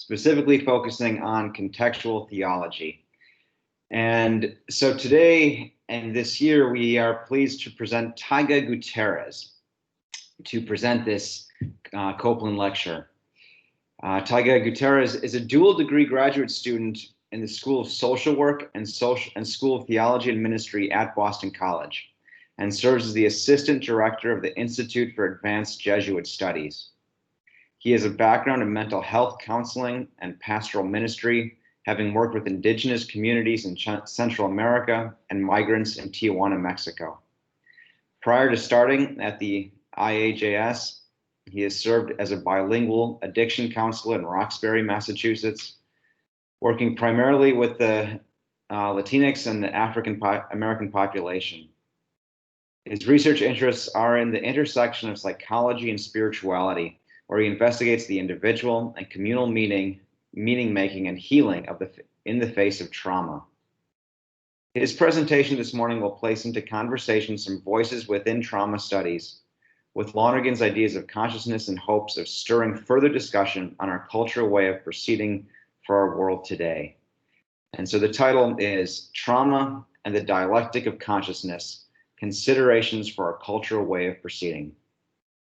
specifically focusing on contextual theology. And so today and this year, we are pleased to present Taiga Guterres to present this Copeland lecture. Taiga Guterres is a dual degree graduate student in the School of Social Work and School of Theology and Ministry at Boston College, and serves as the Assistant Director of the Institute for Advanced Jesuit Studies. He has a background in mental health counseling and pastoral ministry, having worked with indigenous communities in Central America and migrants in Tijuana, Mexico. Prior to starting at the IAJS, he has served as a bilingual addiction counselor in Roxbury, Massachusetts, working primarily with the Latinx and the African American population. His research interests are in the intersection of psychology and spirituality, where he investigates the individual and communal meaning making and healing in the face of trauma. His presentation this morning will place into conversation some voices within trauma studies, with Lonergan's ideas of consciousness and hopes of stirring further discussion on our cultural way of proceeding for our world today. And so the title is Trauma and the Dialectic of Consciousness, Considerations for Our Cultural Way of Proceeding.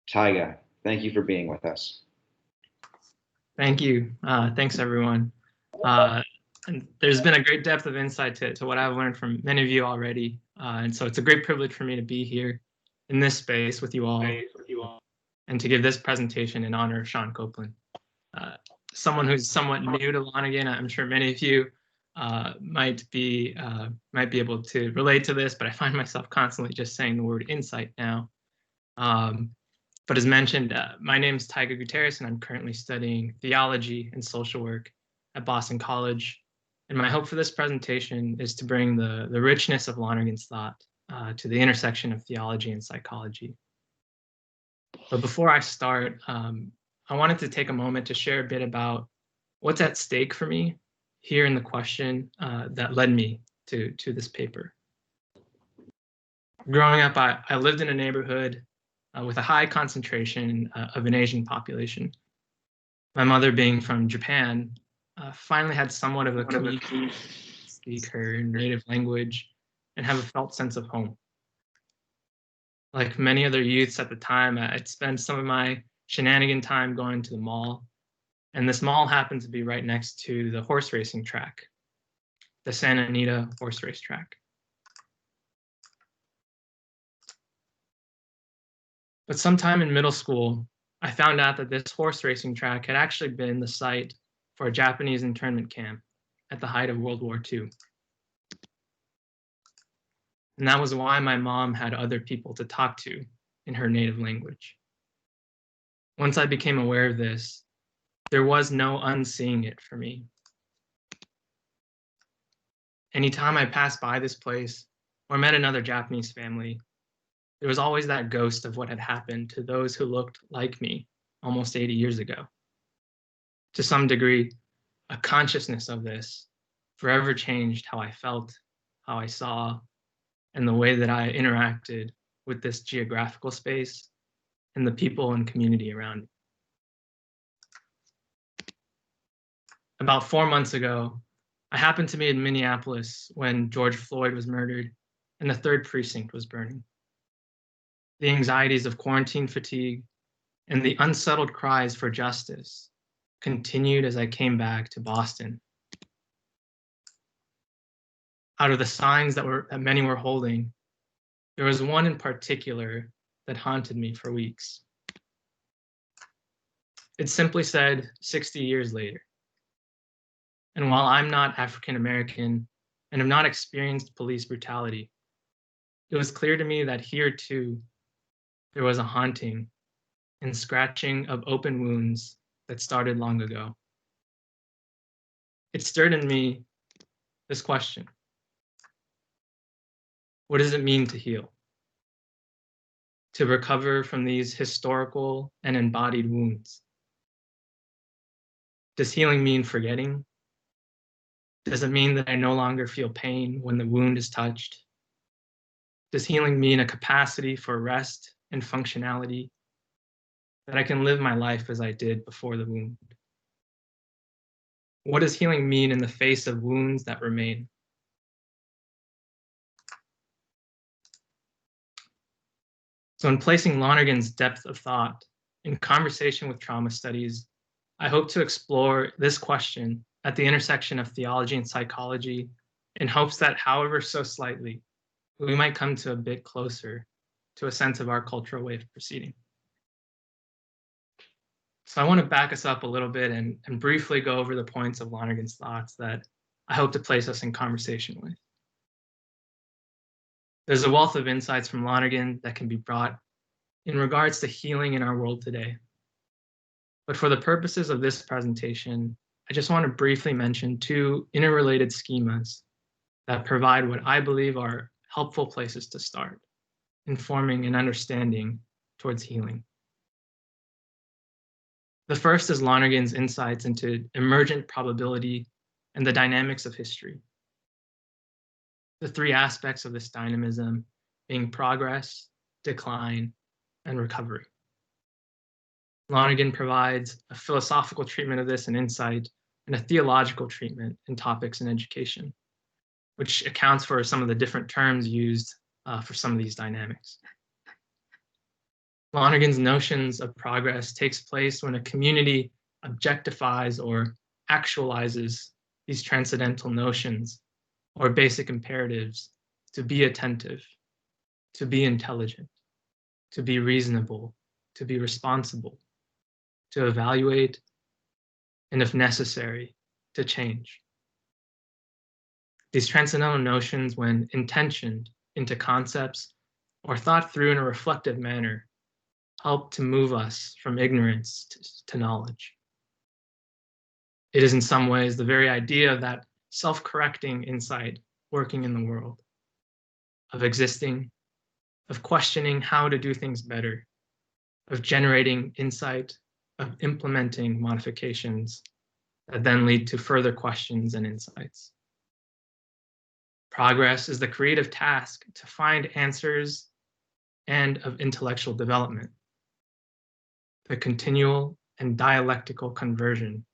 Taiga, thank you for being with us. Thank you. Thanks, everyone. And there's been a great depth of insight to what I've learned from many of you already. And so it's a great privilege for me to be here in this space with you all and to give this presentation in honor of Sean Copeland. Someone who's somewhat new to Lonergan, I'm sure many of you might be able to relate to this, but I find myself constantly just saying the word insight now. But as mentioned, my name is Taiga Guterres, and I'm currently studying theology and social work at Boston College. And my hope for this presentation is to bring the richness of Lonergan's thought to the intersection of theology and psychology. But before I start, I wanted to take a moment to share a bit about what's at stake for me here in the question that led me to this paper. Growing up, I lived in a neighborhood with a high concentration of an Asian population. My mother, being from Japan, finally had somewhat of a community to speak her native language and have a felt sense of home. Like many other youths at the time, I'd spend some of my shenanigan time going to the mall, and this mall happened to be right next to the horse racing track, the Santa Anita horse race track. But sometime in middle school, I found out that this horse racing track had actually been the site for a Japanese internment camp at the height of World War II. And that was why my mom had other people to talk to in her native language. Once I became aware of this, there was no unseeing it for me. Anytime I passed by this place or met another Japanese family, there was always that ghost of what had happened to those who looked like me almost 80 years ago. To some degree, a consciousness of this forever changed how I felt, how I saw, and the way that I interacted with this geographical space and the people and community around me. About 4 months ago, I happened to be in Minneapolis when George Floyd was murdered and the 3rd precinct was burning. The anxieties of quarantine fatigue and the unsettled cries for justice continued as I came back to Boston. Out of the signs that many were holding, there was one in particular that haunted me for weeks. It simply said, 60 years later. And while I'm not African American and have not experienced police brutality, it was clear to me that here too, there was a haunting and scratching of open wounds that started long ago. It stirred in me this question: what does it mean to heal? To recover from these historical and embodied wounds? Does healing mean forgetting? Does it mean that I no longer feel pain when the wound is touched? Does healing mean a capacity for rest and functionality, that I can live my life as I did before the wound? What does healing mean in the face of wounds that remain? So in placing Lonergan's depth of thought in conversation with trauma studies, I hope to explore this question at the intersection of theology and psychology in hopes that, however so slightly, we might come to a bit closer to a sense of our cultural way of proceeding. So I want to back us up a little bit and briefly go over the points of Lonergan's thoughts that I hope to place us in conversation with. There's a wealth of insights from Lonergan that can be brought in regards to healing in our world today. But for the purposes of this presentation, I just want to briefly mention two interrelated schemas that provide what I believe are helpful places to start in forming an understanding towards healing. The first is Lonergan's insights into emergent probability and the dynamics of history. The three aspects of this dynamism being progress, decline, and recovery. Lonergan provides a philosophical treatment of this in insight and a theological treatment in topics in education, which accounts for some of the different terms used for some of these dynamics. Lonergan's notions of progress takes place when a community objectifies or actualizes these transcendental notions or basic imperatives to be attentive, to be intelligent, to be reasonable, to be responsible, to evaluate, and if necessary, to change. These transcendental notions, when intentioned into concepts or thought through in a reflective manner, help to move us from ignorance to knowledge. It is in some ways the very idea of that self-correcting insight working in the world, of existing, of questioning how to do things better, of generating insight, of implementing modifications that then lead to further questions and insights. Progress is the creative task to find answers and of intellectual development, the continual and dialectical conversion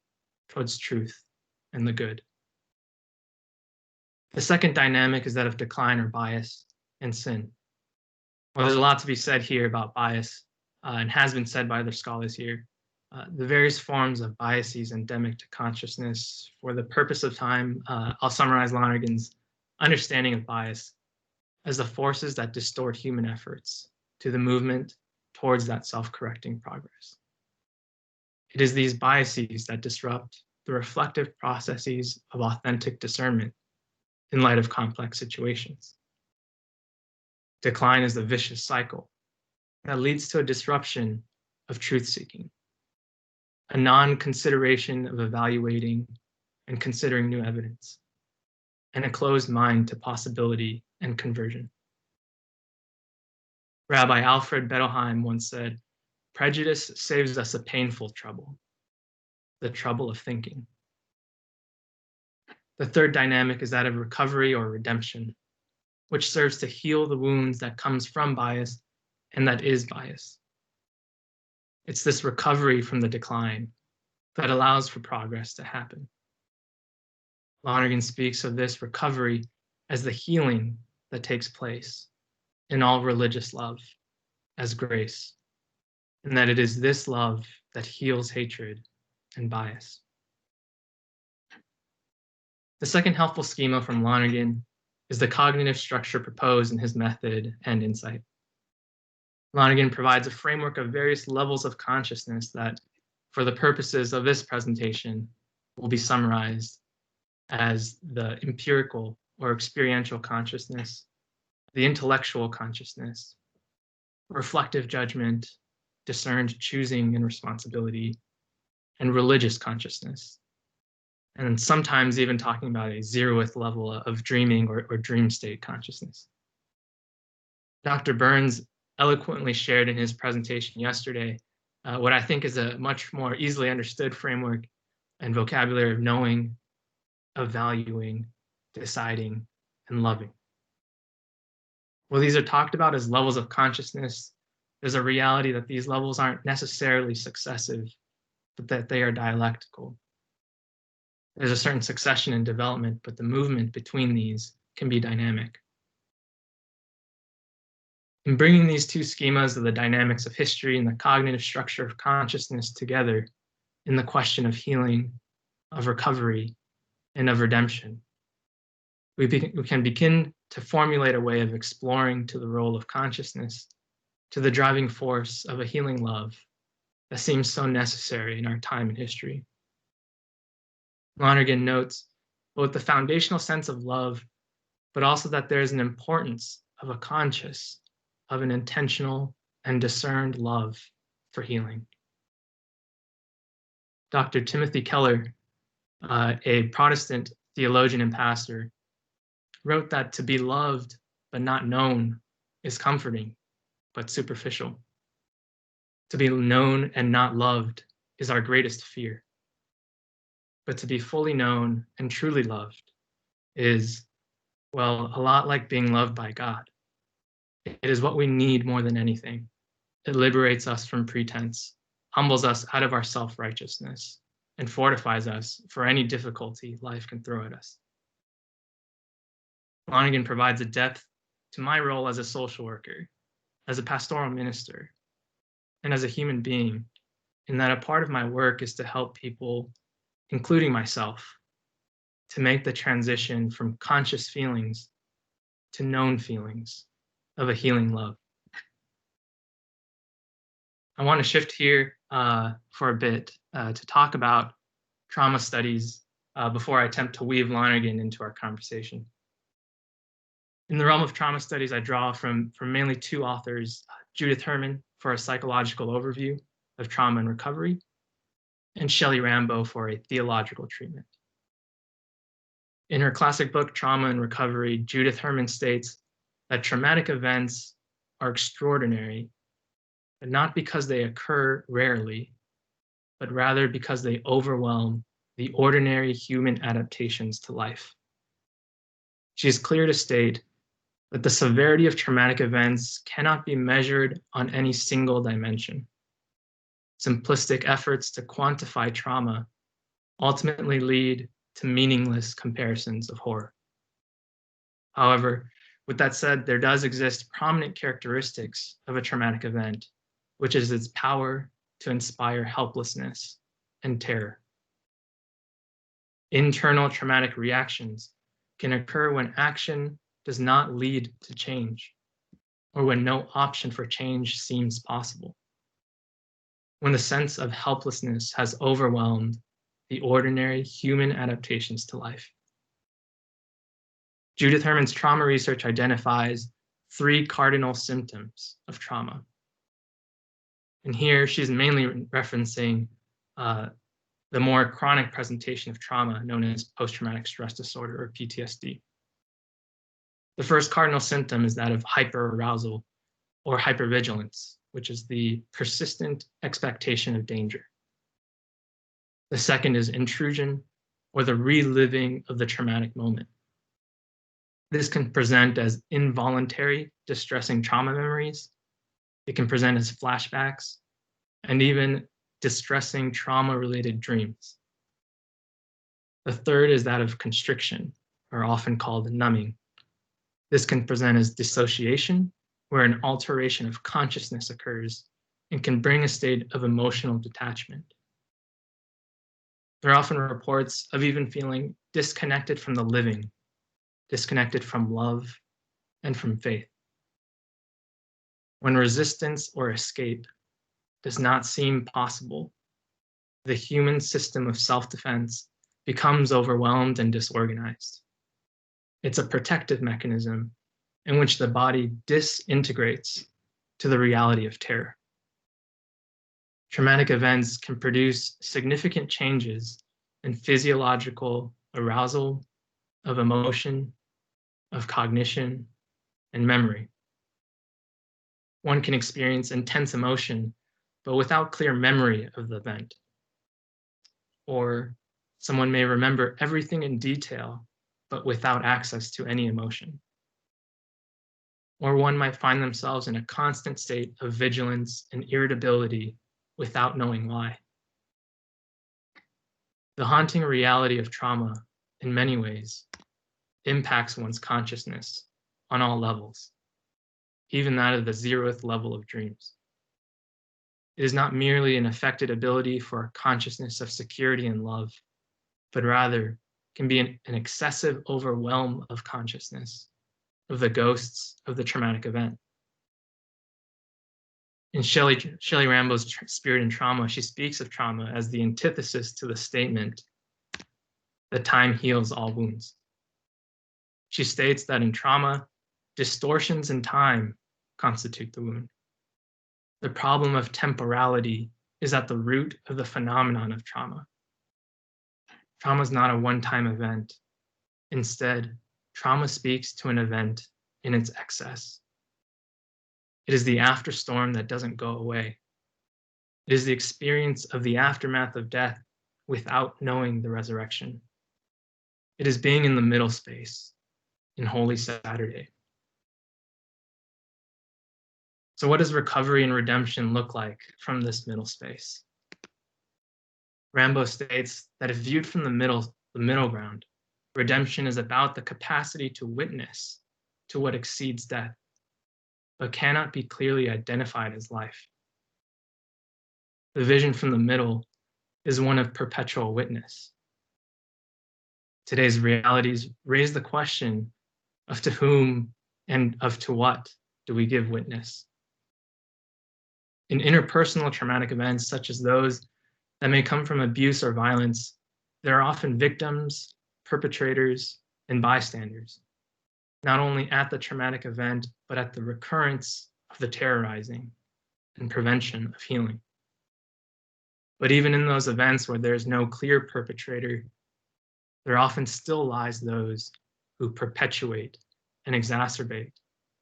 towards truth and the good. The second dynamic is that of decline or bias and sin. Well, there's a lot to be said here about bias and has been said by other scholars here. The various forms of biases endemic to consciousness. For the purpose of time, I'll summarize Lonergan's understanding of bias as the forces that distort human efforts to the movement towards that self-correcting progress. It is these biases that disrupt the reflective processes of authentic discernment in light of complex situations. Decline is the vicious cycle that leads to a disruption of truth-seeking, a non-consideration of evaluating and considering new evidence, and a closed mind to possibility and conversion. Rabbi Alfred Bettelheim once said, "Prejudice saves us a painful trouble, the trouble of thinking." The third dynamic is that of recovery or redemption, which serves to heal the wounds that comes from bias and that is bias. It's this recovery from the decline that allows for progress to happen. Lonergan speaks of this recovery as the healing that takes place in all religious love as grace, and that it is this love that heals hatred and bias. The second helpful schema from Lonergan is the cognitive structure proposed in his method and insight. Lonergan provides a framework of various levels of consciousness that, for the purposes of this presentation, will be summarized as the empirical or experiential consciousness, the intellectual consciousness, reflective judgment, discerned choosing and responsibility, and religious consciousness. And sometimes even talking about a zeroth level of dreaming or dream state consciousness. Dr. Burns eloquently shared in his presentation yesterday what I think is a much more easily understood framework and vocabulary of knowing, of valuing, deciding, and loving. Well, these are talked about as levels of consciousness. There's a reality that these levels aren't necessarily successive, but that they are dialectical. There's a certain succession and development, but the movement between these can be dynamic. In bringing these two schemas of the dynamics of history and the cognitive structure of consciousness together in the question of healing, of recovery, and of redemption, we can begin to formulate a way of exploring to the role of consciousness, to the driving force of a healing love that seems so necessary in our time and history. Lonergan notes both the foundational sense of love, but also that there is an importance of a conscious, of an intentional and discerned love for healing. Dr. Timothy Keller, a Protestant theologian and pastor, wrote that to be loved but not known is comforting, but superficial. To be known and not loved is our greatest fear. But to be fully known and truly loved is, well, a lot like being loved by God. It is what we need more than anything. It liberates us from pretense, humbles us out of our self-righteousness, and fortifies us for any difficulty life can throw at us. Lonergan provides a depth to my role as a social worker, as a pastoral minister, and as a human being, in that a part of my work is to help people, including myself, to make the transition from conscious feelings to known feelings of a healing love. I want to shift here for a bit to talk about trauma studies before I attempt to weave Lonergan into our conversation. In the realm of trauma studies, I draw from mainly two authors, Judith Herman for a psychological overview of trauma and recovery, and Shelley Rambo for a theological treatment. In her classic book, Trauma and Recovery, Judith Herman states that traumatic events are extraordinary, but not because they occur rarely, but rather because they overwhelm the ordinary human adaptations to life. She is clear to state that the severity of traumatic events cannot be measured on any single dimension. Simplistic efforts to quantify trauma ultimately lead to meaningless comparisons of horror. However, with that said, there does exist prominent characteristics of a traumatic event, which is its power to inspire helplessness and terror. Internal traumatic reactions can occur when action does not lead to change, or when no option for change seems possible. When the sense of helplessness has overwhelmed the ordinary human adaptations to life. Judith Herman's trauma research identifies 3 cardinal symptoms of trauma. And here she's mainly referencing the more chronic presentation of trauma known as post-traumatic stress disorder, or PTSD. The first cardinal symptom is that of hyperarousal or hypervigilance, which is the persistent expectation of danger. The second is intrusion, or the reliving of the traumatic moment. This can present as involuntary, distressing trauma memories. It can present as flashbacks, and even distressing trauma-related dreams. The third is that of constriction, or often called numbing. This can present as dissociation, where an alteration of consciousness occurs and can bring a state of emotional detachment. There are often reports of even feeling disconnected from the living, disconnected from love and from faith. When resistance or escape does not seem possible, the human system of self-defense becomes overwhelmed and disorganized. It's a protective mechanism in which the body disintegrates to the reality of terror. Traumatic events can produce significant changes in physiological arousal, of emotion, of cognition, and memory. One can experience intense emotion, but without clear memory of the event. Or someone may remember everything in detail, but without access to any emotion. Or one might find themselves in a constant state of vigilance and irritability without knowing why. The haunting reality of trauma, in many ways, impacts one's consciousness on all levels, even that of the 0th level of dreams. It is not merely an affected ability for a consciousness of security and love, but rather can be an excessive overwhelm of consciousness, of the ghosts of the traumatic event. In Shelley Rambo's Spirit and Trauma, she speaks of trauma as the antithesis to the statement that time heals all wounds. She states that in trauma, distortions in time constitute the wound. The problem of temporality is at the root of the phenomenon of trauma. Trauma is not a one-time event. Instead, trauma speaks to an event in its excess. It is the afterstorm that doesn't go away. It is the experience of the aftermath of death without knowing the resurrection. It is being in the middle space in Holy Saturday. So what does recovery and redemption look like from this middle space? Rambo states that if viewed from the middle ground, redemption is about the capacity to witness to what exceeds death, but cannot be clearly identified as life. The vision from the middle is one of perpetual witness. Today's realities raise the question of to whom and of to what do we give witness? In interpersonal traumatic events, such as those that may come from abuse or violence, there are often victims, perpetrators, and bystanders, not only at the traumatic event, but at the recurrence of the terrorizing and prevention of healing. But even in those events where there's no clear perpetrator, there often still lies those who perpetuate and exacerbate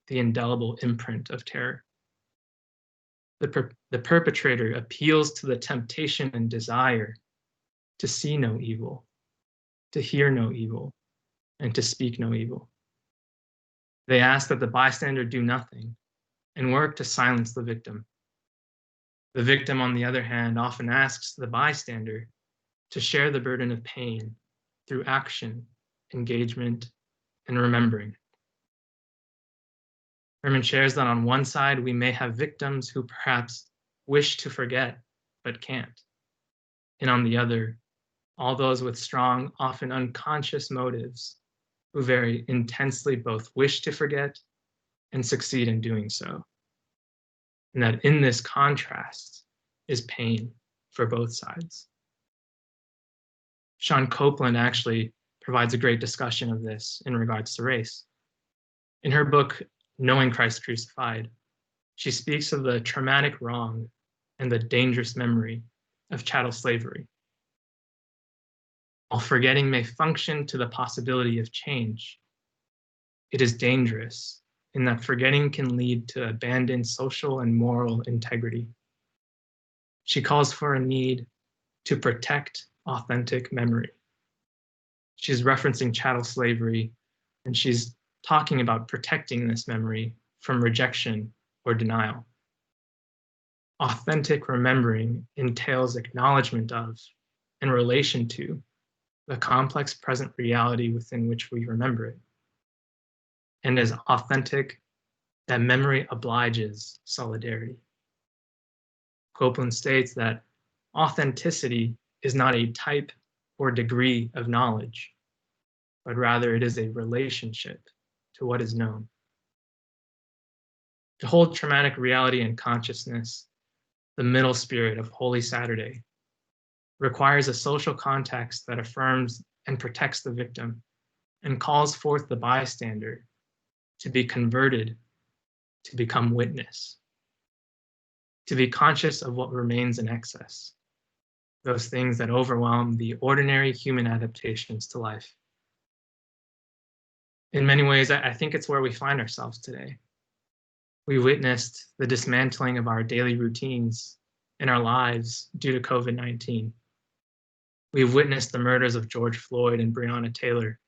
the indelible imprint of terror. The perpetrator appeals to the temptation and desire to see no evil, to hear no evil, and to speak no evil. They ask that the bystander do nothing and work to silence the victim. The victim, on the other hand, often asks the bystander to share the burden of pain through action, engagement, and remembering. Herman shares that on one side, we may have victims who perhaps wish to forget, but can't. And on the other, all those with strong, often unconscious motives who very intensely both wish to forget and succeed in doing so. And that in this contrast is pain for both sides. Sean Copeland actually provides a great discussion of this in regards to race. In her book, Knowing Christ Crucified, she speaks of the traumatic wrong and the dangerous memory of chattel slavery. While forgetting may function to the possibility of change, it is dangerous in that forgetting can lead to abandoned social and moral integrity. She calls for a need to protect authentic memory. She's referencing chattel slavery, and she's talking about protecting this memory from rejection or denial. Authentic remembering entails acknowledgement of and relation to the complex present reality within which we remember it. And as authentic, that memory obliges solidarity. Copeland states that authenticity is not a type or degree of knowledge, but rather it is a relationship to what is known. To hold traumatic reality and consciousness, the middle spirit of Holy Saturday, requires a social context that affirms and protects the victim and calls forth the bystander to be converted, to become witness, to be conscious of what remains in excess, those things that overwhelm the ordinary human adaptations to life. In many ways, I think it's where we find ourselves today. We witnessed the dismantling of our daily routines in our lives due to COVID-19. We've witnessed the murders of George Floyd and Breonna Taylor,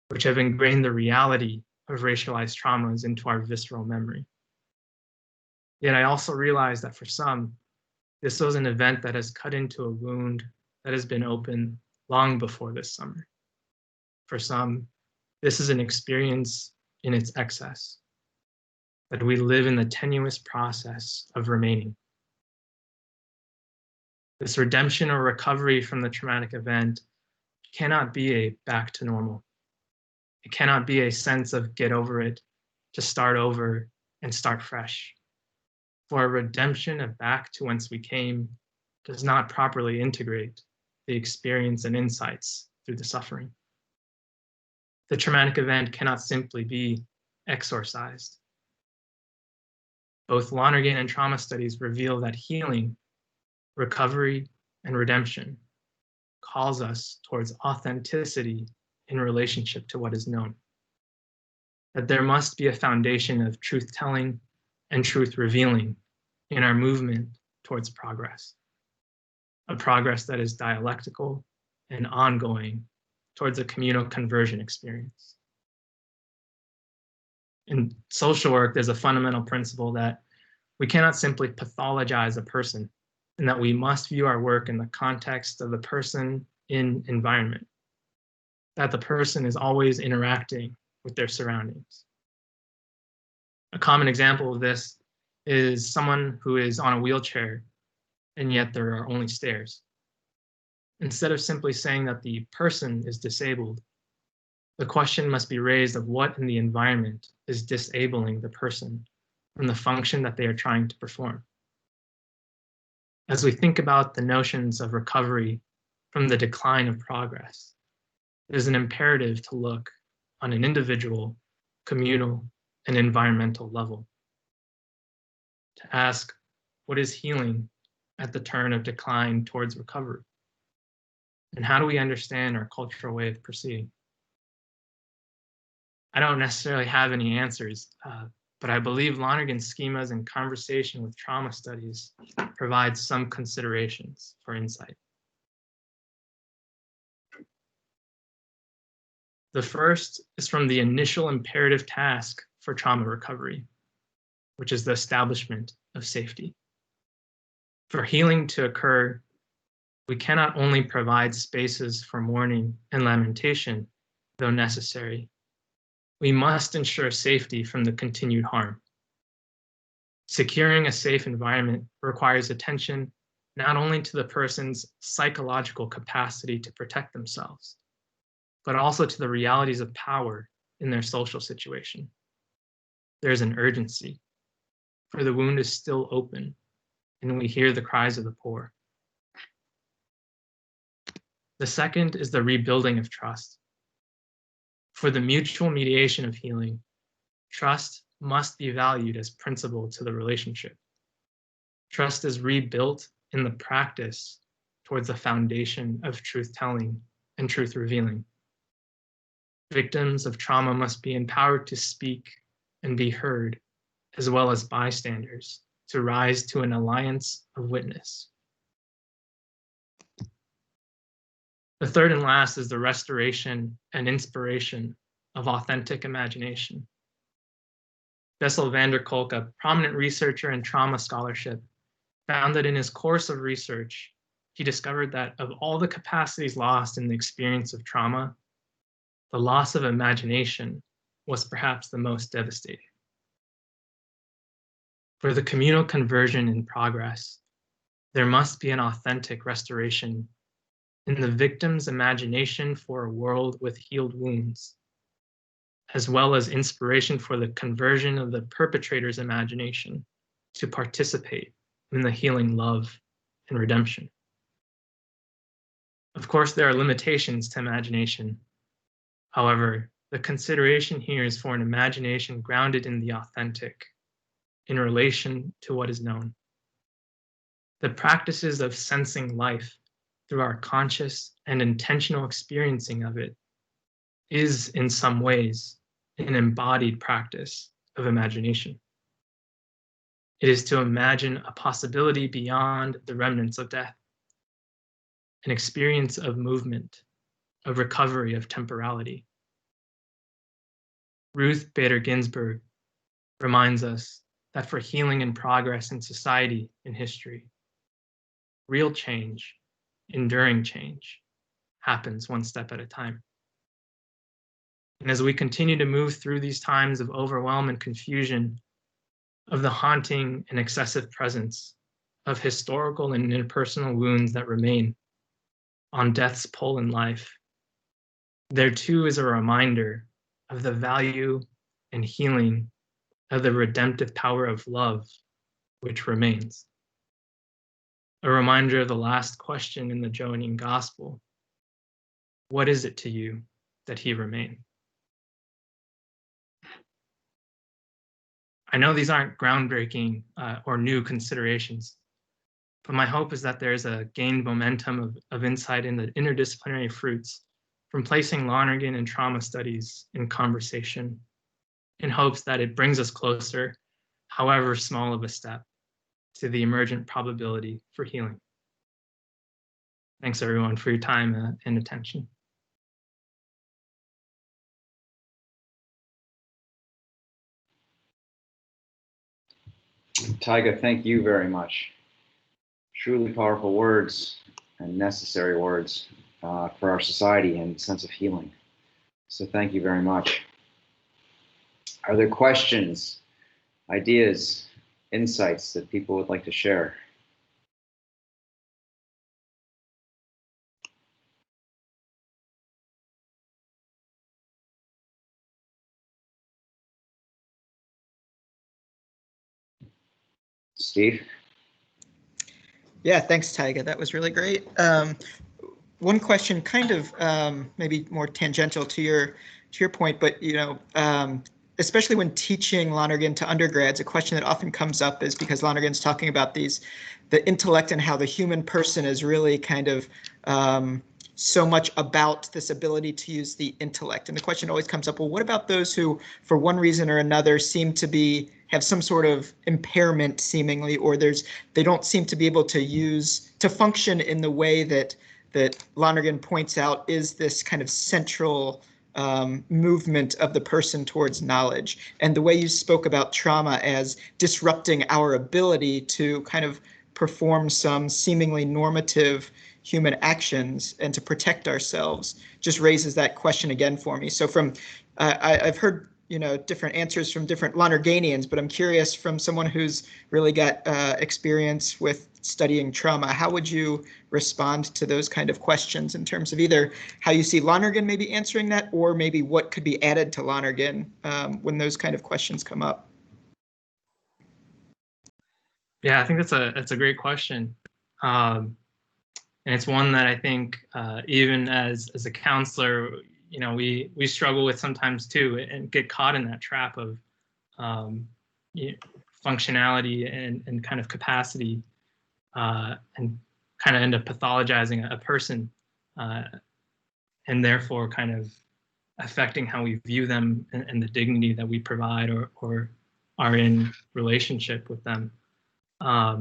which have ingrained the reality of racialized traumas into our visceral memory. Yet I also realize that for some, this was an event that has cut into a wound that has been open long before this summer. For some, this is an experience in its excess, that we live in the tenuous process of remaining. This redemption or recovery from the traumatic event cannot be a back to normal. It cannot be a sense of get over it, to start over and start fresh. For a redemption of back to whence we came does not properly integrate the experience and insights through the suffering. The traumatic event cannot simply be exorcised. Both Lonergan and trauma studies reveal that healing, recovery, and redemption calls us towards authenticity in relationship to what is known. That there must be a foundation of truth-telling and truth-revealing in our movement towards progress. A progress that is dialectical and ongoing towards a communal conversion experience. In social work, there's a fundamental principle that we cannot simply pathologize a person, and that we must view our work in the context of the person in environment, that the person is always interacting with their surroundings. A common example of this is someone who is on a wheelchair, and yet there are only stairs. Instead of simply saying that the person is disabled, the question must be raised of what in the environment is disabling the person from the function that they are trying to perform. As we think about the notions of recovery from the decline of progress, it is an imperative to look on an individual, communal, and environmental level. To ask, what is healing at the turn of decline towards recovery? And how do we understand our cultural way of proceeding? I don't necessarily have any answers, but I believe Lonergan's schemas and conversation with trauma studies provide some considerations for insight. The first is from the initial imperative task for trauma recovery, which is the establishment of safety. For healing to occur, we cannot only provide spaces for mourning and lamentation, though necessary. We must ensure safety from the continued harm. Securing a safe environment requires attention not only to the person's psychological capacity to protect themselves, but also to the realities of power in their social situation. There's an urgency, for the wound is still open, and we hear the cries of the poor. The second is the rebuilding of trust. For the mutual mediation of healing, trust must be valued as principal to the relationship. Trust is rebuilt in the practice towards the foundation of truth-telling and truth-revealing. Victims of trauma must be empowered to speak and be heard, as well as bystanders, to rise to an alliance of witness. The third and last is the restoration and inspiration of authentic imagination. Bessel van der Kolk, a prominent researcher in trauma scholarship, found that in his course of research, he discovered that of all the capacities lost in the experience of trauma, the loss of imagination was perhaps the most devastating. For the communal conversion in progress, there must be an authentic restoration in the victim's imagination for a world with healed wounds, as well as inspiration for the conversion of the perpetrator's imagination to participate in the healing love and redemption. Of course, there are limitations to imagination. However, the consideration here is for an imagination grounded in the authentic, in relation to what is known. The practices of sensing life through our conscious and intentional experiencing of it is, in some ways, an embodied practice of imagination. It is to imagine a possibility beyond the remnants of death, an experience of movement, of recovery of temporality. Ruth Bader Ginsburg reminds us that for healing and progress in society and history, real change, enduring change, happens one step at a time. And as we continue to move through these times of overwhelm and confusion, of the haunting and excessive presence of historical and interpersonal wounds that remain on death's pull in life, there too is a reminder of the value and healing of the redemptive power of love, which remains. A reminder of the last question in the Joanine Gospel: what is it to you that he remain? I know these aren't groundbreaking or new considerations, but my hope is that there's a gained momentum of insight in the interdisciplinary fruits from placing Lonergan and trauma studies in conversation, in hopes that it brings us closer, however small of a step, to the emergent probability for healing. Thanks everyone for your time and attention. Taiga, thank you very much. Truly powerful words and necessary words for our society and sense of healing. So thank you very much. Are there questions, ideas, insights that people would like to share? Steve? Yeah, thanks, Taiga. That was really great. One question, kind of maybe more tangential to your point, but especially when teaching Lonergan to undergrads, a question that often comes up is because Lonergan's talking about the intellect and how the human person is really kind of so much about this ability to use the intellect. And the question always comes up, well, what about those who, for one reason or another, seem to have some sort of impairment seemingly, or they don't seem to be able to function in the way that Lonergan points out is this kind of central movement of the person towards knowledge. And the way you spoke about trauma as disrupting our ability to kind of perform some seemingly normative human actions and to protect ourselves just raises that question again for me. So I've heard different answers from different Lonerganians, but I'm curious, from someone who's really got experience with studying trauma, how would you respond to those kind of questions in terms of either how you see Lonergan maybe answering that, or maybe what could be added to Lonergan when those kind of questions come up? Yeah, I think that's a great question. And it's one that I think even as a counselor, we struggle with sometimes too, and get caught in that trap of functionality and kind of capacity, and kind of end up pathologizing a person, and therefore kind of affecting how we view them and the dignity that we provide or are in relationship with them. I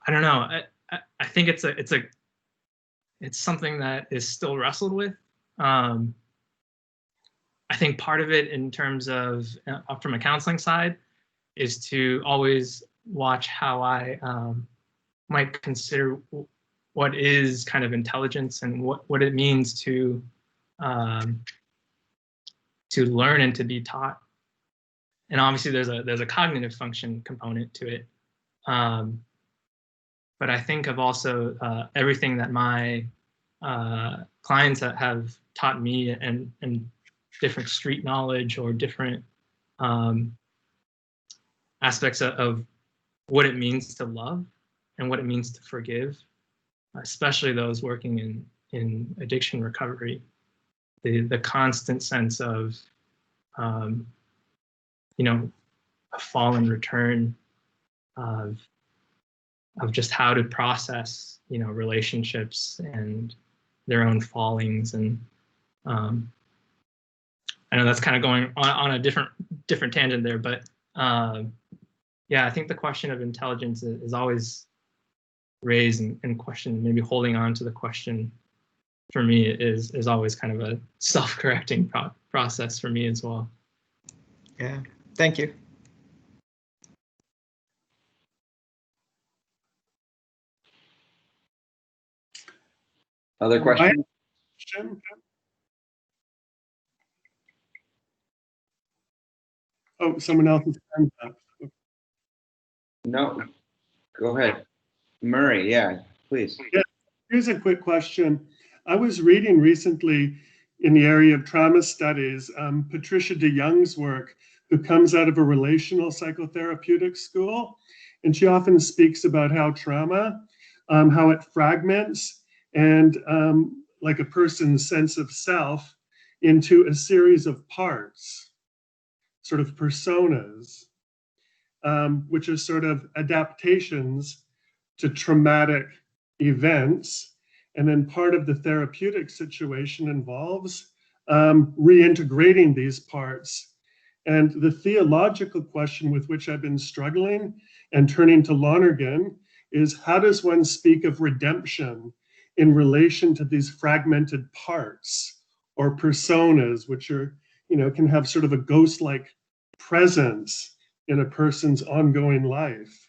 don't know. I think it's something that is still wrestled with. I think part of it, in terms of from a counseling side, is to always watch how I might consider what is kind of intelligence and what it means to learn and to be taught. And obviously there's a cognitive function component to it. But I think of also everything that my clients have taught me, and different street knowledge or different aspects of what it means to love and what it means to forgive, especially those working in addiction recovery. The constant sense of a fall and return of just how to process relationships and their own fallings. And I know that's kind of going on a different tangent there, but yeah, I think the question of intelligence is always raised and questioned. Maybe holding on to the question for me is always kind of a self-correcting process for me as well. Yeah, thank you. Other questions? question. Oh, someone else has hands up. No, go ahead. Murray, yeah, please. Yeah, here's a quick question. I was reading recently in the area of trauma studies, Patricia DeYoung's work, who comes out of a relational psychotherapeutic school. And she often speaks about how trauma, how it fragments and like a person's sense of self into a series of parts, sort of personas, which are sort of adaptations to traumatic events. And then part of the therapeutic situation involves reintegrating these parts. And the theological question with which I've been struggling and turning to Lonergan is, how does one speak of redemption in relation to these fragmented parts or personas, which are, can have sort of a ghost-like presence in a person's ongoing life?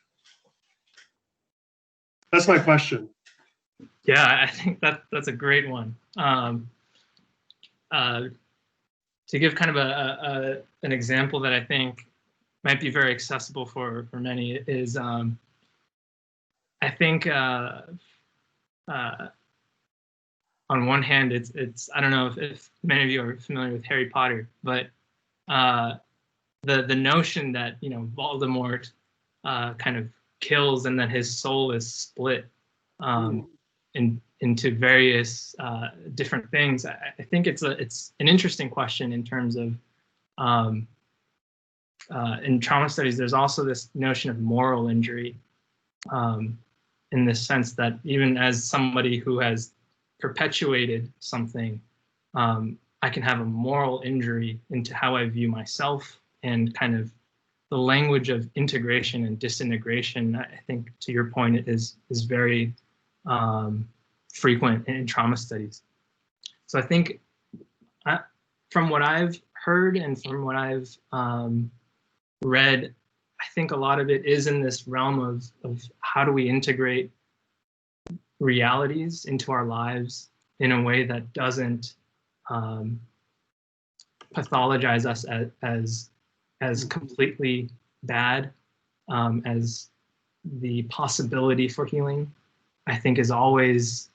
That's my question. Yeah, I think that's a great one. To give kind of an example that I think might be very accessible for many is, I think on one hand, it's I don't know if many of you are familiar with Harry Potter, but the notion that Voldemort kind of kills and then his soul is split into various different things. I think it's an interesting question in terms of in trauma studies. There's also this notion of moral injury, in the sense that even as somebody who has perpetuated something, I can have a moral injury into how I view myself, and kind of the language of integration and disintegration, I think, to your point, is very frequent in trauma studies. So I think from what I've heard and from what I've read, I think a lot of it is in this realm of how do we integrate realities into our lives in a way that doesn't pathologize us as completely bad, as the possibility for healing, I think, is always,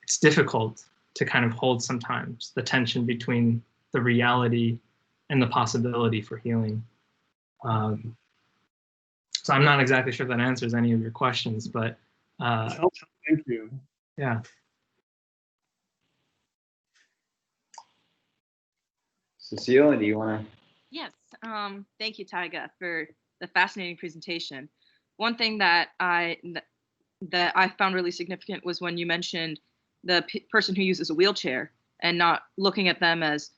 it's difficult to kind of hold sometimes, the tension between the reality and the possibility for healing. So I'm not exactly sure if that answers any of your questions, but thank you. Yeah. Cecilia, do you want to? Yes. Thank you, Taiga, for the fascinating presentation. One thing that I found really significant was when you mentioned the person who uses a wheelchair and not looking at them as,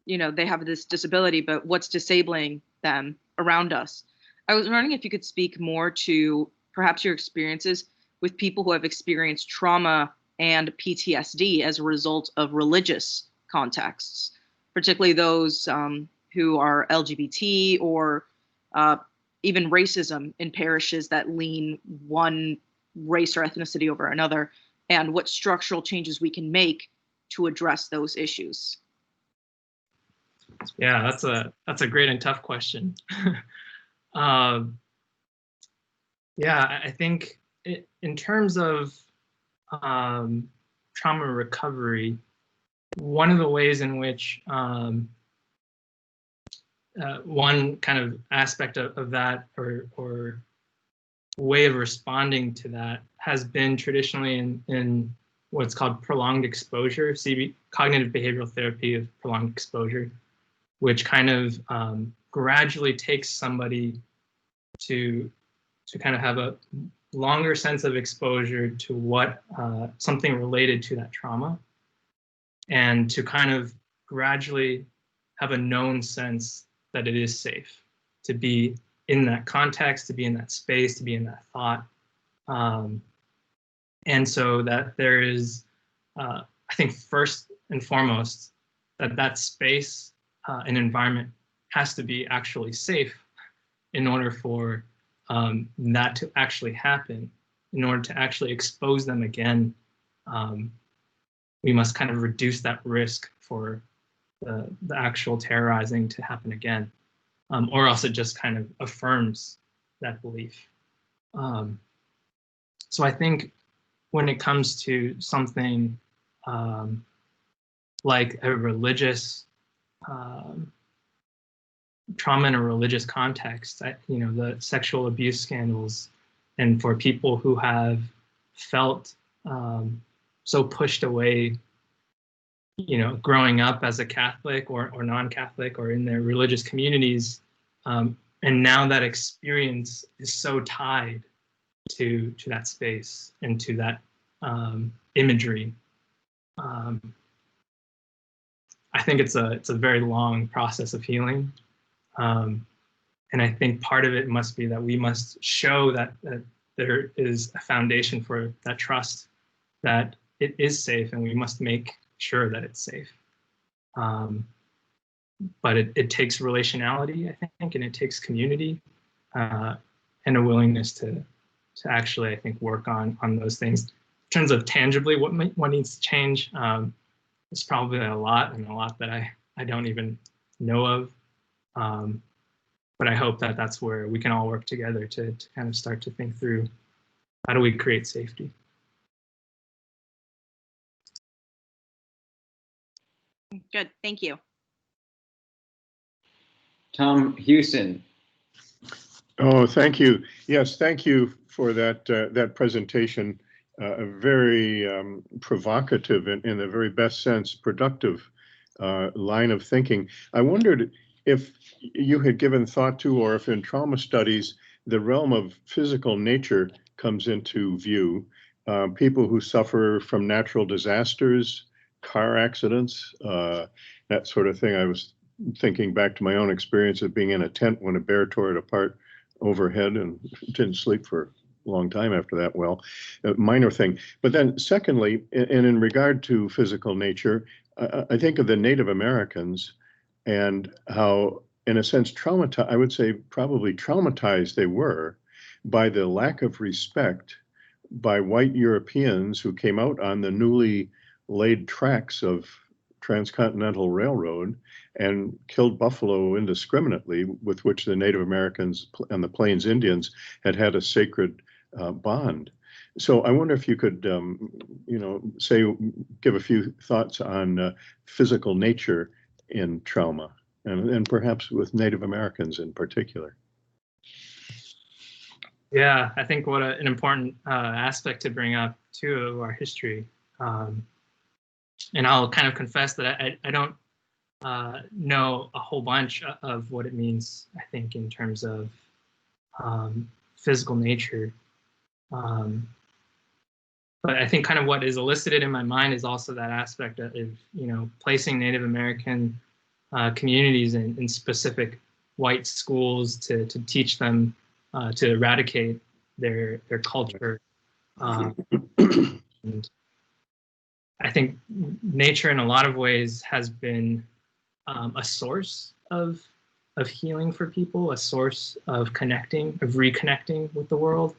they have this disability, but what's disabling them around us. I was wondering if you could speak more to perhaps your experiences with people who have experienced trauma and PTSD as a result of religious contexts, particularly those who are LGBT or even racism in parishes that lean one race or ethnicity over another, and what structural changes we can make to address those issues. Yeah, that's a great and tough question. Yeah, I think in terms of trauma recovery, one of the ways in which one kind of aspect of that or way of responding to that has been traditionally in what's called prolonged exposure, cognitive behavioral therapy of prolonged exposure, which kind of gradually takes somebody to kind of have a longer sense of exposure to what something related to that trauma, and to kind of gradually have a known sense that it is safe to be in that context, to be in that space, to be in that thought. And so that there is, I think, first and foremost, that space and environment has to be actually safe in order for that to actually happen, in order to actually expose them again we must kind of reduce that risk for the actual terrorizing to happen again, or else it just kind of affirms that belief. So I think when it comes to something like a religious trauma in a religious context, the sexual abuse scandals, and for people who have felt so pushed away, growing up as a Catholic or non-Catholic or in their religious communities, and now that experience is so tied to that space and to that imagery. I think it's a very long process of healing. And I think part of it must be that we must show that there is a foundation for that trust, that it is safe, and we must make sure that it's safe. But it takes relationality, I think, and it takes community and a willingness to actually, I think, work on those things. In terms of tangibly what needs to change, it's probably a lot, and a lot that I don't even know of. But I hope that that's where we can all work together to kind of start to think through, how do we create safety? Good, thank you. Tom Hewson. Oh, thank you. Yes, thank you for that presentation. Very provocative and, in the very best sense, productive line of thinking. I wondered if you had given thought to, or if in trauma studies, the realm of physical nature comes into view. People who suffer from natural disasters, car accidents, that sort of thing. I was thinking back to my own experience of being in a tent when a bear tore it apart overhead, and didn't sleep for a long time after that. Well, a minor thing. But then secondly, and in regard to physical nature, I think of the Native Americans and how, in a sense, traumatized, I would say probably traumatized they were by the lack of respect by white Europeans who came out on the newly laid tracks of transcontinental railroad and killed buffalo indiscriminately, with which the Native Americans and the Plains Indians had a sacred bond. So I wonder if you could, give a few thoughts on physical nature in trauma, and perhaps with Native Americans in particular. Yeah, I think what an important aspect to bring up too of our history. And I'll kind of confess that I don't know a whole bunch of what it means, I think, in terms of physical nature. But I think kind of what is elicited in my mind is also that aspect of, placing Native American communities in specific white schools to teach them to eradicate their culture. And I think nature in a lot of ways has been a source of healing for people, a source of reconnecting with the world.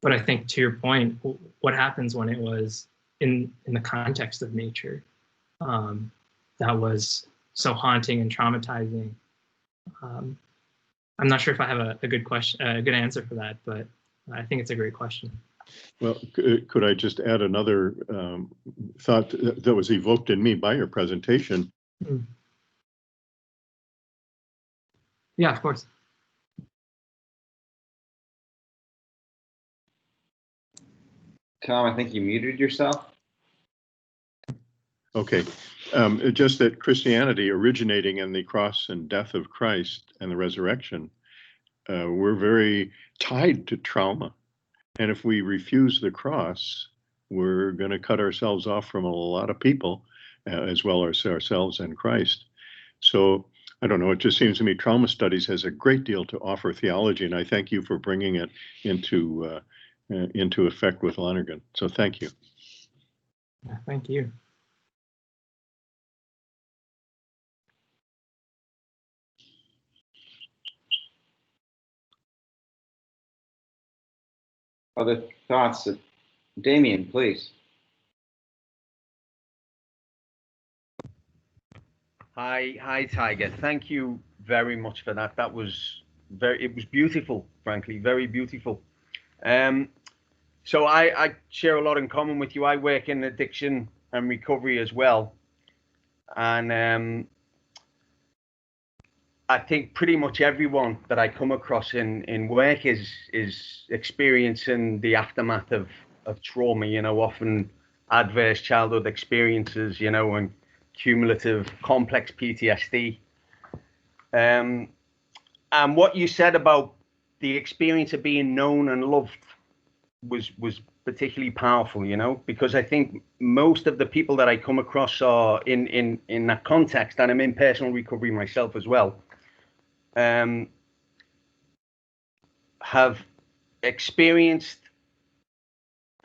But I think, to your point, what happens when it was in the context of nature that was so haunting and traumatizing? I'm not sure if I have a good answer for that, but I think it's a great question. Well, could I just add another thought that was evoked in me by your presentation? Yeah, of course. Tom, I think you muted yourself. Okay, just that Christianity, originating in the cross and death of Christ and the resurrection, we're very tied to trauma. And if we refuse the cross, we're going to cut ourselves off from a lot of people, as well as ourselves and Christ. So I don't know, it just seems to me trauma studies has a great deal to offer theology, and I thank you for bringing it into effect with Lonergan. So thank you. Yeah, thank you. Other thoughts? Damien, please. Hi, Tiger. Thank you very much for that. That was it was beautiful, frankly, very beautiful. So I share a lot in common with you. I work in addiction and recovery as well. And I think pretty much everyone that I come across in work is experiencing the aftermath of trauma, you know, often adverse childhood experiences, you know, and cumulative complex PTSD. And what you said about the experience of being known and loved was particularly powerful, you know, because I think most of the people that I come across are in that context, and I'm in personal recovery myself as well, have experienced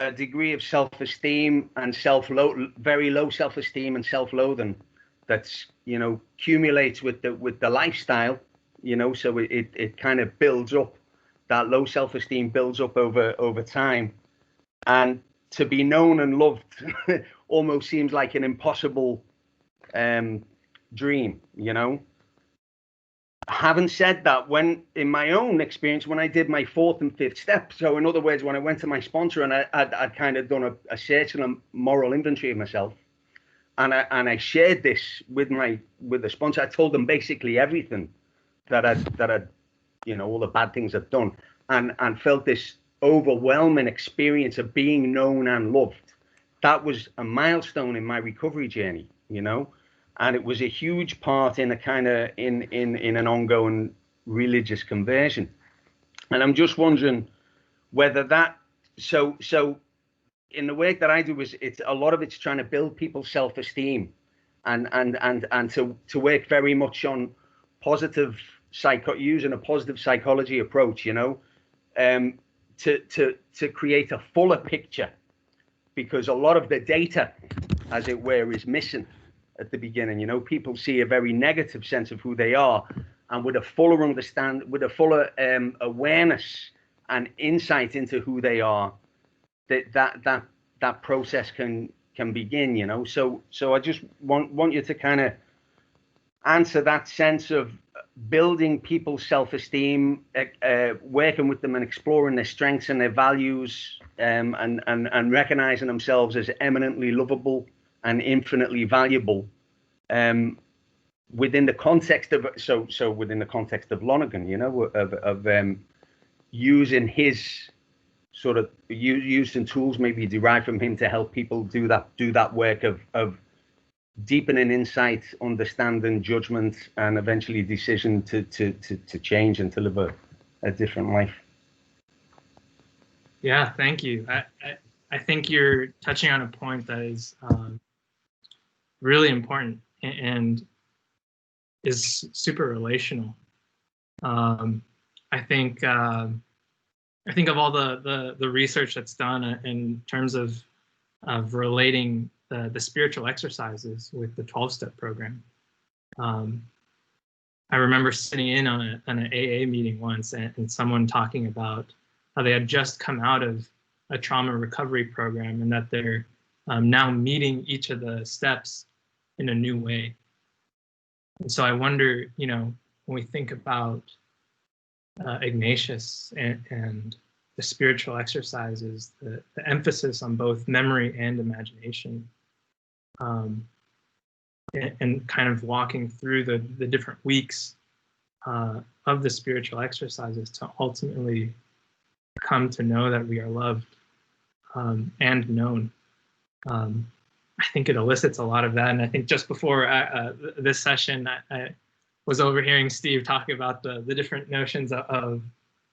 a degree of self-esteem and very low self-esteem and self-loathing that's, you know, accumulates with the lifestyle, you know, so it kind of builds up. That low self-esteem builds up over time, and to be known and loved almost seems like an impossible dream, you know. Having said that, when in my own experience, when I did my 4th and 5th step, so in other words, when I went to my sponsor and I'd kind of done a search and a moral inventory of myself, and I shared this with the sponsor, I told them basically everything that I'd you know, all the bad things I've done, and felt this overwhelming experience of being known and loved. That was a milestone in my recovery journey, you know. And it was a huge part in a kind of in an ongoing religious conversion. And I'm just wondering whether that so in the work that I do is it's a lot of it's trying to build people's self-esteem and to work very much on using a positive psychology approach, you know, to create a fuller picture, because a lot of the data, as it were, is missing at the beginning. You know, people see a very negative sense of who they are, and with a fuller awareness and insight into who they are, that process can begin. You know, so I just want you to kind of answer that sense of building people's self-esteem, working with them and exploring their strengths and their values, and recognizing themselves as eminently lovable and infinitely valuable, within the context of within the context of Lonergan, you know, of using his sort of using tools maybe derived from him to help people do that work of deepening insight, understanding, judgment, and eventually decision to change and to live a different life. Yeah, thank you. I think you're touching on a point that is really important and is super relational. I think of all the research that's done in terms of relating the spiritual exercises with the 12-step program. I remember sitting in on an AA meeting once and someone talking about how they had just come out of a trauma recovery program and that they're now meeting each of the steps in a new way. And so I wonder, you know, when we think about Ignatius and the spiritual exercises, the emphasis on both memory and imagination, and kind of walking through the different weeks of the spiritual exercises to ultimately come to know that we are loved and known. I think it elicits a lot of that. And I think just before this session, I was overhearing Steve talking about the different notions of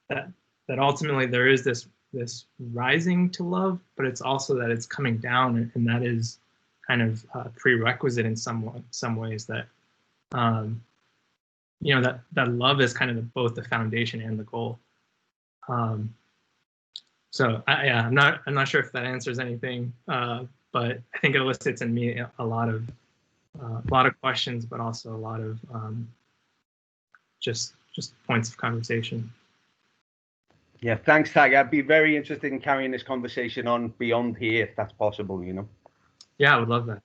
that ultimately there is this rising to love, but it's also that it's coming down, and that is kind of prerequisite in some ways that you know, that love is kind of both the foundation and the goal. So I'm not sure if that answers anything, but I think it elicits in me a lot of questions, but also a lot of just points of conversation. Yeah, thanks, Tag. I'd be very interested in carrying this conversation on beyond here, if that's possible, you know. Yeah, I would love that.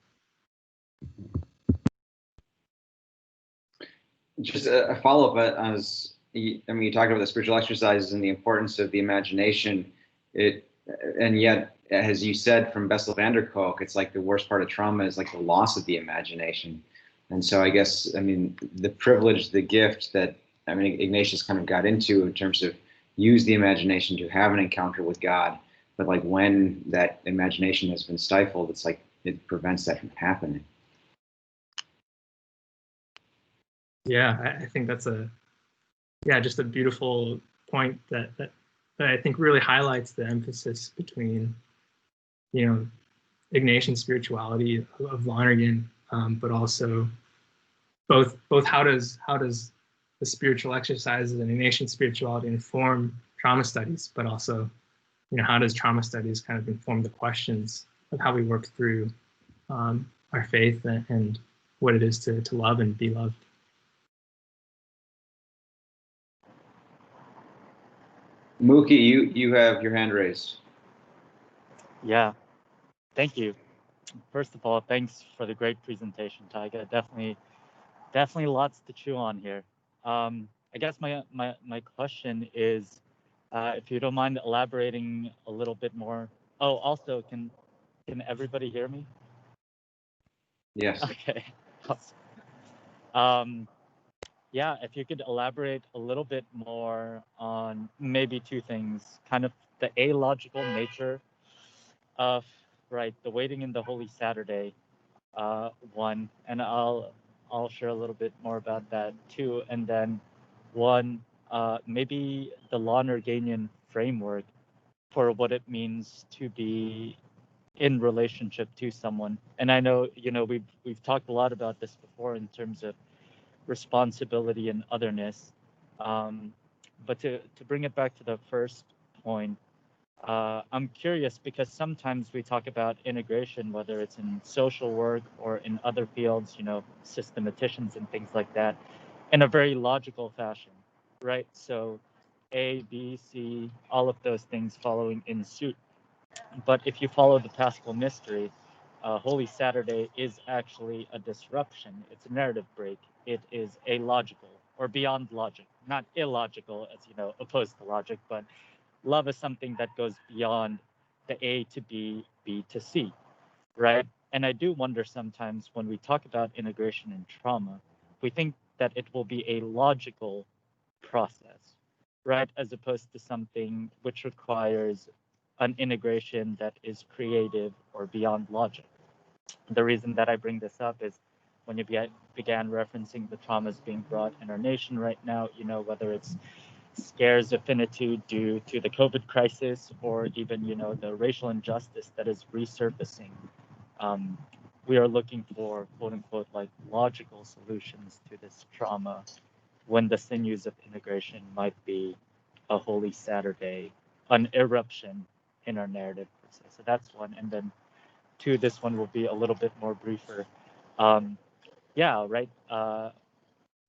just a follow-up as I mean, you talked about the spiritual exercises and the importance of the imagination. And yet, as you said from Bessel van der Kolk, it's like the worst part of trauma is like the loss of the imagination. And so I guess, I mean, the privilege, the gift that, I mean, Ignatius kind of got into in terms of use the imagination to have an encounter with God. But like when that imagination has been stifled, it's like it prevents that from happening. Yeah, I think that's just a beautiful point that I think really highlights the emphasis between, you know, Ignatian spirituality of Lonergan, but also both how does the spiritual exercises and Ignatian spirituality inform trauma studies, but also, you know, how does trauma studies kind of inform the questions of how we work through our faith and what it is to love and be loved. Mookie, you have your hand raised. Yeah, thank you. First of all, thanks for the great presentation, Taiga. Definitely lots to chew on here. I guess my question is, if you don't mind elaborating a little bit more. Oh, also, can everybody hear me? Yes. Okay. Awesome. Yeah, if you could elaborate a little bit more on maybe two things, kind of the alogical nature of, right, the waiting in the Holy Saturday, one, and I'll share a little bit more about that too, and then one, maybe the Lonerganian framework for what it means to be in relationship to someone. And I know, you know, we've talked a lot about this before in terms of responsibility and otherness, but to bring it back to the first point, I'm curious because sometimes we talk about integration, whether it's in social work or in other fields, you know, systematicians and things like that, in a very logical fashion, right? So A, B, C, all of those things following in suit. But if you follow the Paschal mystery, Holy Saturday is actually a disruption. It's a narrative break. It is illogical or beyond logic, not illogical, as you know, opposed to logic, but love is something that goes beyond the A to B, B to C, right? And I do wonder sometimes when we talk about integration and trauma, we think that it will be a logical process, right? As opposed to something which requires an integration that is creative or beyond logic. The reason that I bring this up is when you began referencing the traumas being brought in our nation right now, you know, whether it's scares of finitude due to the COVID crisis or even, you know, the racial injustice that is resurfacing. We are looking for, quote unquote, like logical solutions to this trauma when the sinews of integration might be a Holy Saturday, an eruption in our narrative process. So that's one. And then two, this one will be a little bit more briefer. Yeah, right.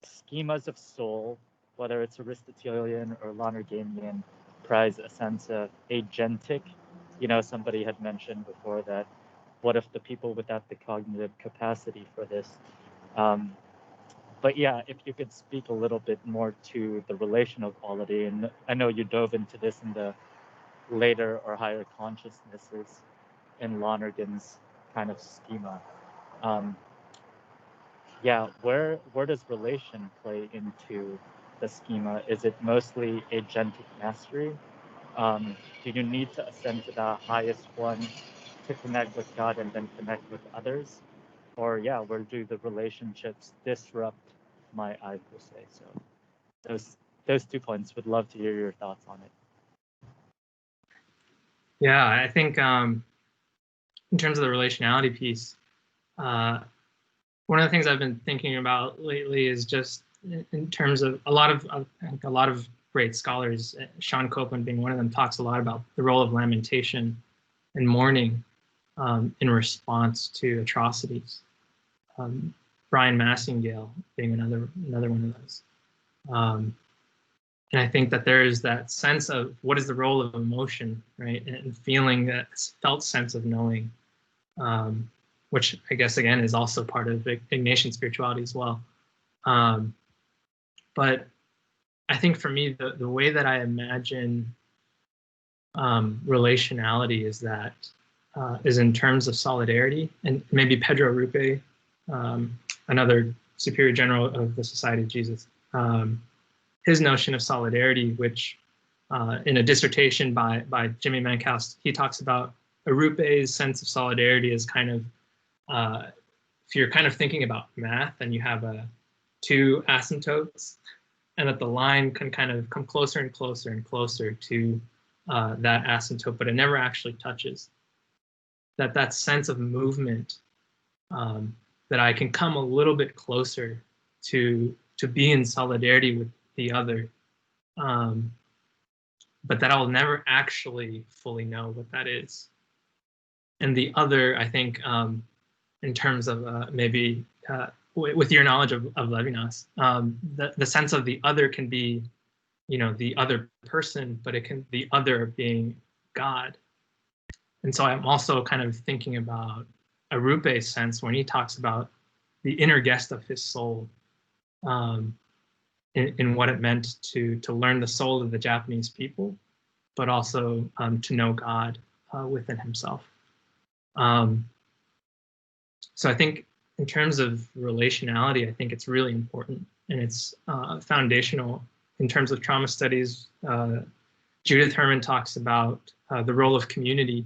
Schemas of soul, whether it's Aristotelian or Lonerganian, prize a sense of agentic. You know, somebody had mentioned before that, what if the people without the cognitive capacity for this? But yeah, if you could speak a little bit more to the relational quality, and I know you dove into this in the later or higher consciousnesses in Lonergan's kind of schema. Yeah, where does relation play into the schema? Is it mostly agentic mastery? Do you need to ascend to the highest one to connect with God and then connect with others? Or yeah, where do the relationships disrupt my I per se? So those 2 points, would love to hear your thoughts on it. Yeah, I think in terms of the relationality piece, one of the things I've been thinking about lately is just in terms of a lot of great scholars, Sean Copeland being one of them, talks a lot about the role of lamentation and mourning in response to atrocities. Brian Massingale being another one of those. And I think that there is that sense of what is the role of emotion, right? And feeling that felt sense of knowing, which I guess, again, is also part of Ignatian spirituality as well. But I think for me, the way that I imagine relationality is in terms of solidarity. And maybe Pedro Rupe, another superior general of the Society of Jesus, his notion of solidarity, which in a dissertation by Jimmy Mankhouse, he talks about Rupe's sense of solidarity as kind of, if you're kind of thinking about math and you have two asymptotes, and that the line can kind of come closer and closer and closer to that asymptote, but it never actually touches. That sense of movement, that I can come a little bit closer to be in solidarity with the other, but that I'll never actually fully know what that is. And the other, I think, in terms of maybe with your knowledge of Levinas, the sense of the other can be, the other person, but it can the other being God. And so I'm also kind of thinking about Rupe's sense when he talks about the inner guest of his soul, in what it meant to learn the soul of the Japanese people, but also to know God within himself. So I think in terms of relationality, I think it's really important, and it's foundational in terms of trauma studies. Judith Herman talks about the role of community,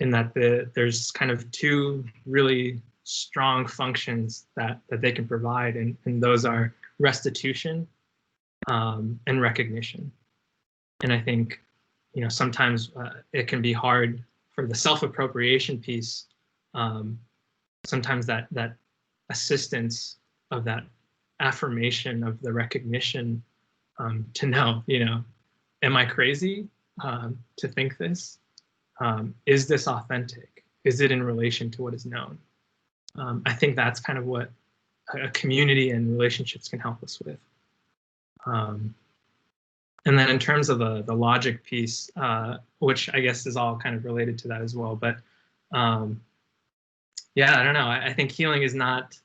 in that there's kind of two really strong functions that they can provide, and those are restitution and recognition. And I think, sometimes it can be hard for the self-appropriation piece. Sometimes that assistance of that affirmation of the recognition, to know, am I crazy to think this? Is this authentic? Is it in relation to what is known? I think that's kind of what a community and relationships can help us with. And then in terms of the logic piece, which I guess is all kind of related to that as well, but yeah, I don't know. I think healing is not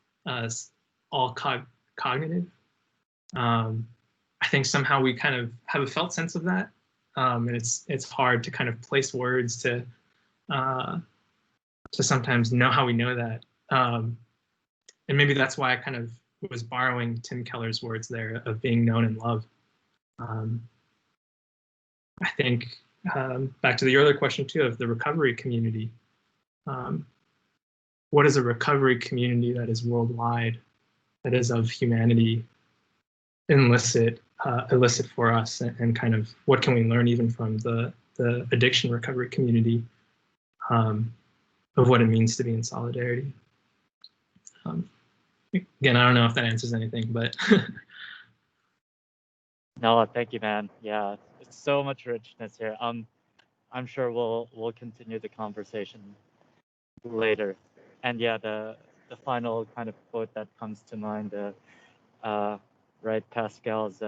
all cognitive. I think somehow we kind of have a felt sense of that, and it's hard to kind of place words to sometimes know how we know that. And maybe that's why I kind of was borrowing Tim Keller's words there of being known and loved. I think back to the earlier question too of the recovery community. What is a recovery community that is worldwide, that is of humanity, illicit for us, and kind of what can we learn even from the addiction recovery community, of what it means to be in solidarity. Again, I don't know if that answers anything, but No, thank you, man. Yeah, it's so much richness here. I'm sure we'll continue the conversation later. And yeah, the final kind of quote that comes to mind, right, Pascal's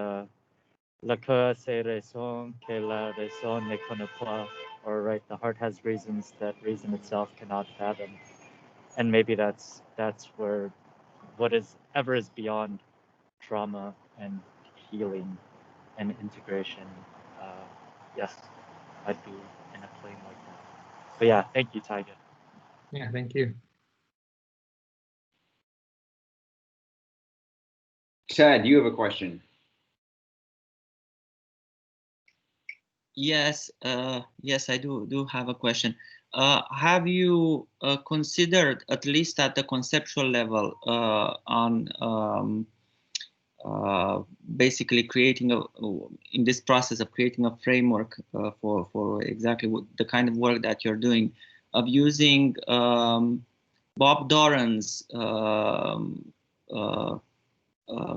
"La cœur c'est raison que la raison ne connaît pas," or right, the heart has reasons that reason itself cannot fathom. And maybe that's where whatever is beyond trauma and healing and integration, yes, I'd be in a plane like that. But yeah, thank you, Taiga. yeah, thank you. Ted, you have a question. Yes, yes, I do have a question. Have you considered, at least at the conceptual level, on basically creating in this process of creating a framework for exactly the kind of work that you're doing, of using Bob Doran's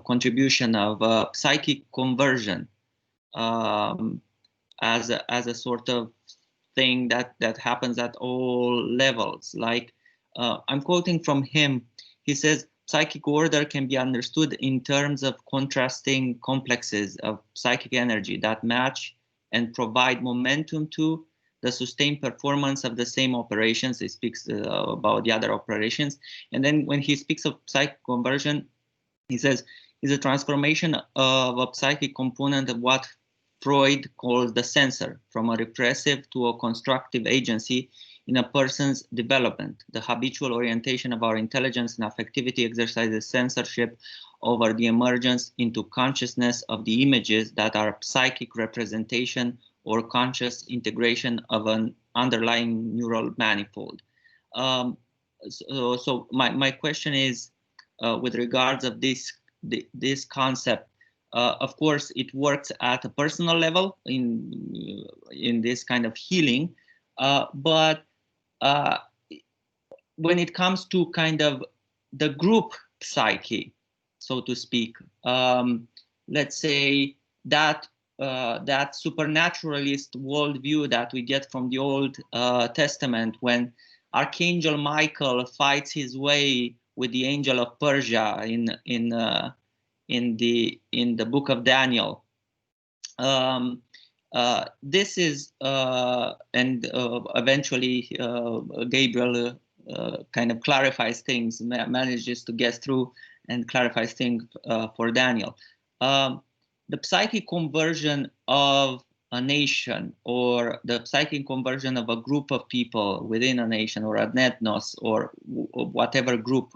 contribution of psychic conversion as a sort of thing that happens at all levels? Like, I'm quoting from him. He says, psychic order can be understood in terms of contrasting complexes of psychic energy that match and provide momentum to the sustained performance of the same operations. He speaks about the other operations. And then when he speaks of psychic conversion, he says, is a transformation of a psychic component of what Freud called the censor, from a repressive to a constructive agency in a person's development. The habitual orientation of our intelligence and affectivity exercises censorship over the emergence into consciousness of the images that are psychic representation or conscious integration of an underlying neural manifold. So my question is, with regards of this concept, of course, it works at a personal level in this kind of healing, but when it comes to kind of the group psyche, so to speak, let's say that that supernaturalist worldview that we get from the Old Testament, when Archangel Michael fights his way with the angel of Persia in the book of Daniel. This is and eventually Gabriel kind of clarifies things, manages to get through and clarifies things for Daniel. The psychic conversion of a nation, or the psychic conversion of a group of people within a nation, or an ethnos, or whatever group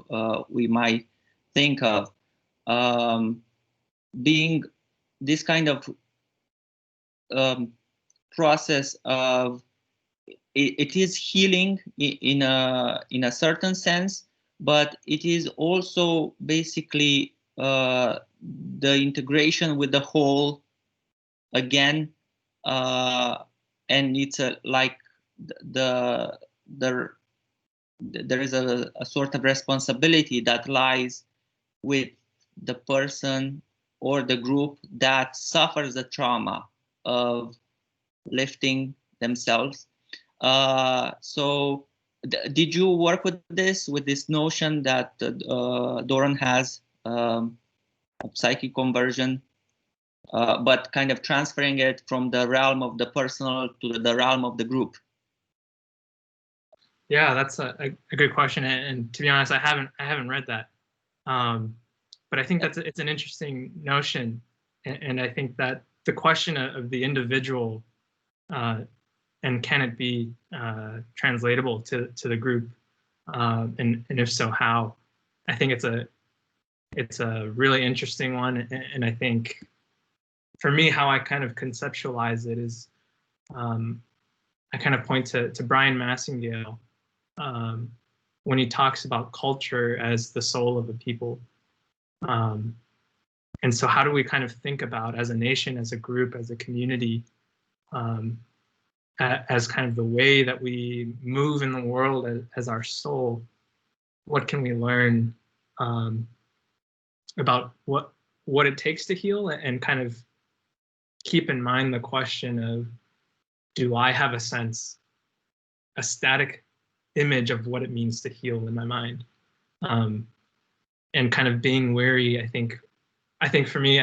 we might think of, being this kind of process of it is healing in a certain sense, but it is also basically the integration with the whole again, and it's like there is a sort of responsibility that lies with the person or the group that suffers the trauma of lifting themselves. So did you work with this notion that Doran has of psychic conversion, but kind of transferring it from the realm of the personal to the realm of the group? Yeah, that's a good question, and to be honest, I haven't read that, but I think it's an interesting notion, and I think that the question of the individual and can it be translatable to the group, and if so, how? I think it's a really interesting one, and I think for me, how I kind of conceptualize it is, I kind of point to Brian Massingale when he talks about culture as the soul of a people. And so how do we kind of think about, as a nation, as a group, as a community, as kind of the way that we move in the world as our soul? What can we learn about what it takes to heal, and kind of keep in mind the question of, do I have a static image of what it means to heal in my mind? And kind of being wary, I think for me,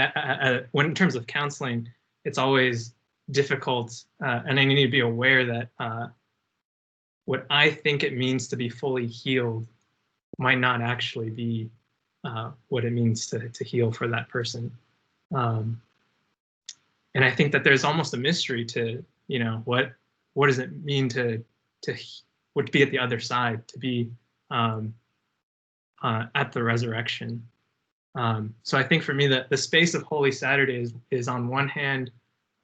when in terms of counseling, it's always difficult, and I need to be aware that what I think it means to be fully healed might not actually be what it means to heal for that person. And I think that there's almost a mystery to, what does it mean to be at the other side, to be at the resurrection. So I think for me that the space of Holy Saturday is on one hand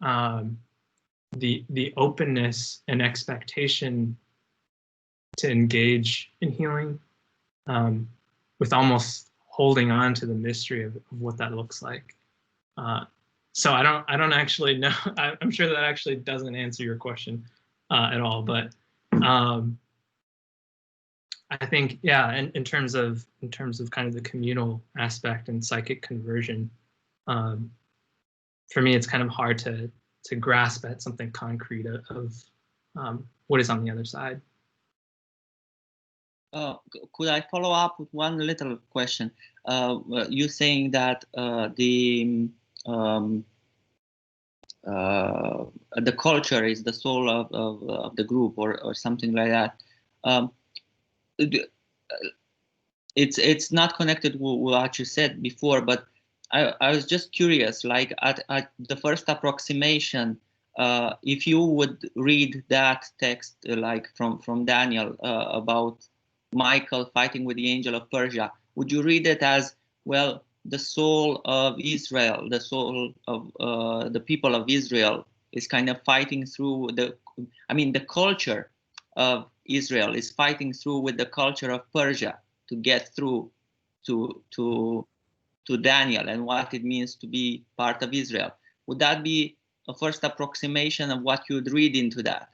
the openness and expectation to engage in healing, with almost holding on to the mystery of what that looks like. So I don't actually know. I'm sure that actually doesn't answer your question at all, but I think, yeah, in terms of kind of the communal aspect and psychic conversion, for me, it's kind of hard to grasp at something concrete of what is on the other side. Could I follow up with one little question? You saying that the culture is the soul of the group, or something like that. It's not connected with what you said before, but I was just curious, like at the first approximation, if you would read that text, like from Daniel, about Michael fighting with the angel of Persia, would you read it as, well, the soul of Israel, the soul of the people of Israel is kind of fighting through the culture of Israel is fighting through with the culture of Persia to get through to Daniel and what it means to be part of Israel? Would that be a first approximation of what you'd read into that?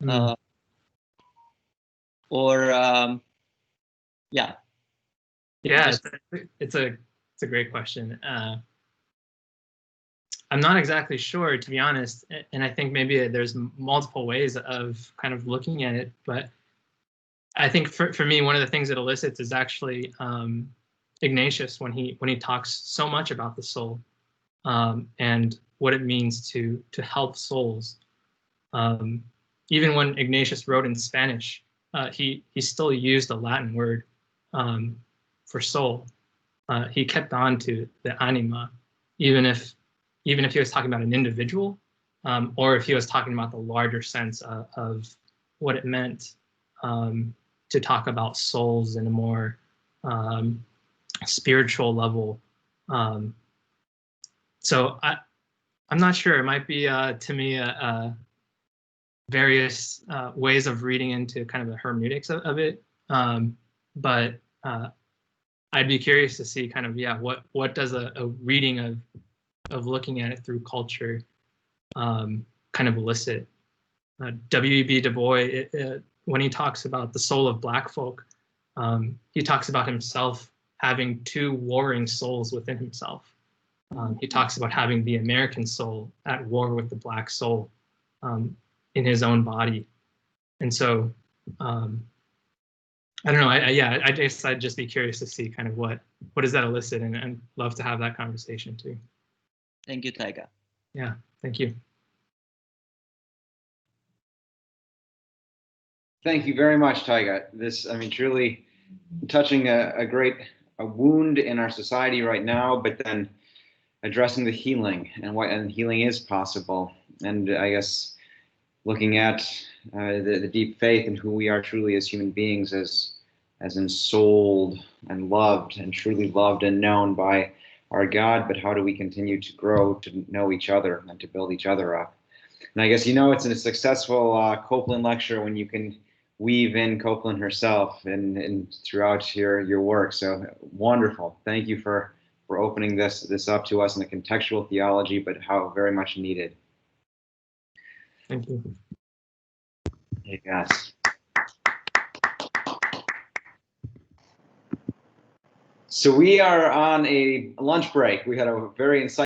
Yeah. Yeah, it's a great question. I'm not exactly sure, to be honest, and I think maybe there's multiple ways of kind of looking at it, but I think for me, one of the things it elicits is actually Ignatius when he talks so much about the soul and what it means to help souls. Even when Ignatius wrote in Spanish, he still used a Latin word for soul. He kept on to the anima, even if he was talking about an individual, or if he was talking about the larger sense of what it meant to talk about souls in a more spiritual level. So I'm not sure. It might be to me various ways of reading into kind of the hermeneutics of it, but I'd be curious to see kind of what does a reading of looking at it through culture kind of elicit. W.E.B. Du Bois, when he talks about the soul of Black folk, he talks about himself having two warring souls within himself. He talks about having the American soul at war with the Black soul in his own body. And so, I don't know. I guess I'd just be curious to see kind of what does that elicit, and love to have that conversation too. Thank you, Taiga. Yeah, thank you. Thank you very much, Taiga. This, truly touching a wound in our society right now, but then addressing the healing and healing is possible. And I guess looking at the deep faith in who we are truly as human beings, as ensouled and loved and truly loved and known by our God, but how do we continue to grow to know each other and to build each other up? And I guess, it's a successful Copeland lecture when you can weave in Copeland herself and throughout your work. So wonderful. Thank you for opening this up to us in a contextual theology, but how very much needed. Thank you. Hey, guys. So we are on a lunch break. We had a very insightful